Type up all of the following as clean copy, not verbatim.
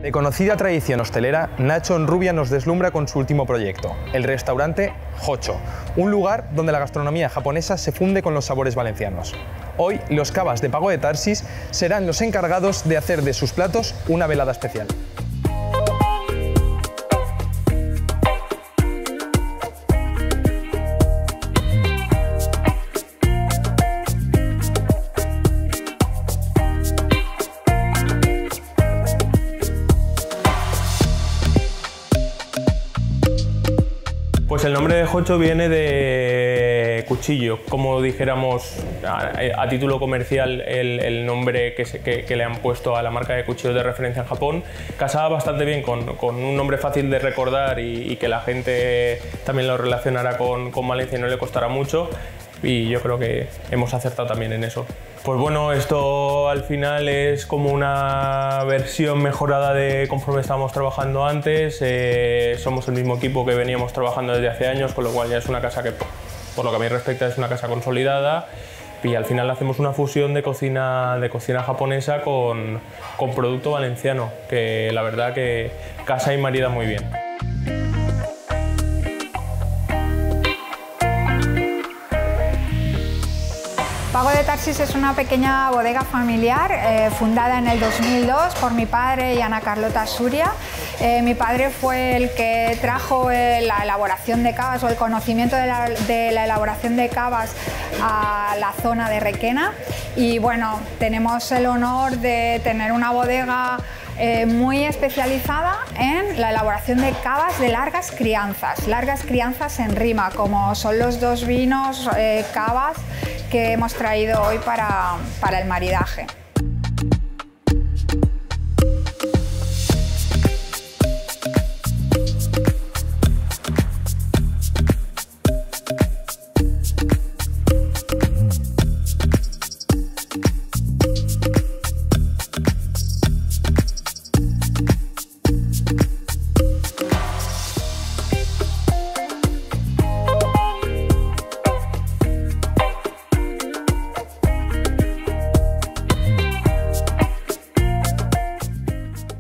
De conocida tradición hostelera, Nacho Onrubia nos deslumbra con su último proyecto, el restaurante Hocho, un lugar donde la gastronomía japonesa se funde con los sabores valencianos. Hoy, los cavas de Pago de Tarsis serán los encargados de hacer de sus platos una velada especial. Pues el nombre de Hocho viene de cuchillo, como dijéramos a título comercial el nombre que le han puesto a la marca de cuchillos de referencia en Japón. Casaba bastante bien con un nombre fácil de recordar y que la gente también lo relacionara con Valencia y no le costara mucho, y yo creo que hemos acertado también en eso. Pues bueno, esto al final es como una versión mejorada de conforme estábamos trabajando antes. Somos el mismo equipo que veníamos trabajando desde hace años, con lo cual ya es una casa que, por lo que a mí respecta, es una casa consolidada, y al final hacemos una fusión de cocina japonesa con producto valenciano, que la verdad que casa y marida muy bien. Pago de Tarsis es una pequeña bodega familiar fundada en el 2002 por mi padre y Ana Carlota Suria. Mi padre fue el que trajo la elaboración de cavas o el conocimiento de la elaboración de cavas a la zona de Requena, y bueno, tenemos el honor de tener una bodega muy especializada en la elaboración de cavas de largas crianzas en rima, como son los dos vinos cavas que hemos traído hoy para el maridaje.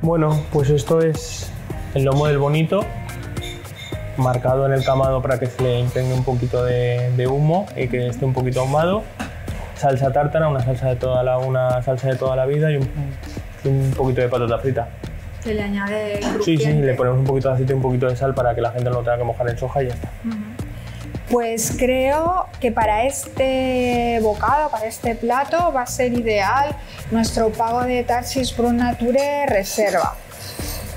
Bueno, pues esto es el lomo del bonito, marcado en el camado para que se le impregne un poquito de humo y que esté un poquito ahumado. Salsa tártara, una salsa de toda la vida, y un poquito de patata frita. Se le añade crujiente. Sí, le ponemos un poquito de aceite y un poquito de sal para que la gente no lo tenga que mojar en soja y ya está. Pues creo que para este bocado, para este plato, va a ser ideal nuestro Pago de Tarsis Brut Nature Reserva.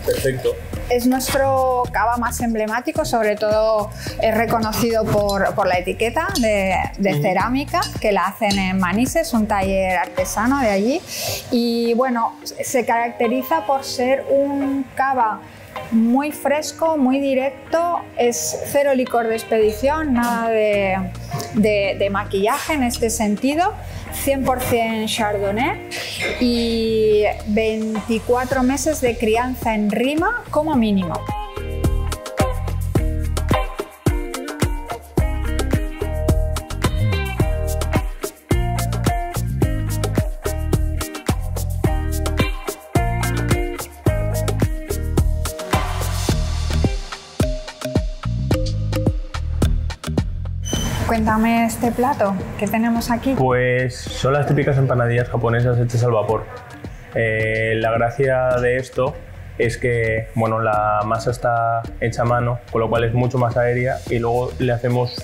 Perfecto. Es nuestro cava más emblemático, sobre todo es reconocido por la etiqueta de cerámica, que la hacen en Manises, un taller artesano de allí. Y bueno, se caracteriza por ser un cava muy fresco, muy directo, es cero licor de expedición, nada de maquillaje en este sentido, 100% Chardonnay y 24 meses de crianza en rima como mínimo. Cuéntame este plato, ¿qué tenemos aquí? Pues son las típicas empanadillas japonesas hechas al vapor. La gracia de esto es que bueno, la masa está hecha a mano, con lo cual es mucho más aérea, y luego le hacemos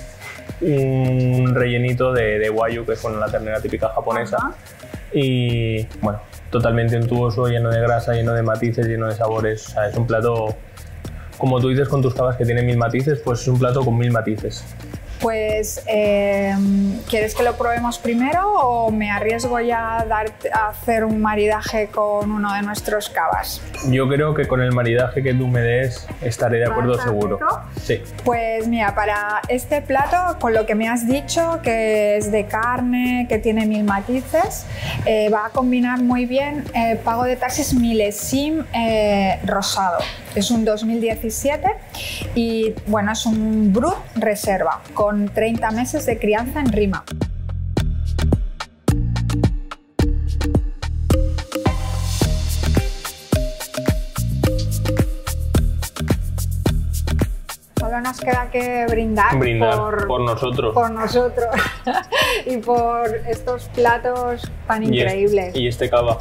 un rellenito de wagyu, que es la ternera típica japonesa. Y bueno, totalmente untuoso, lleno de grasa, lleno de matices, lleno de sabores. O sea, es un plato, como tú dices con tus cavas que tienen 1000 matices, pues es un plato con 1000 matices. Pues, ¿quieres que lo probemos primero o me arriesgo ya a hacer un maridaje con uno de nuestros cavas? Yo creo que con el maridaje que tú me des estaré de acuerdo seguro. Sí. Pues mira, para este plato, con lo que me has dicho, que es de carne, que tiene 1000 matices, va a combinar muy bien Pago de Tarsis Milésime rosado. Es un 2017 y bueno, es un Brut Reserva con 30 meses de crianza en rima. solo nos queda que brindar, por nosotros. Por nosotros y por estos platos tan increíbles. Y este cava.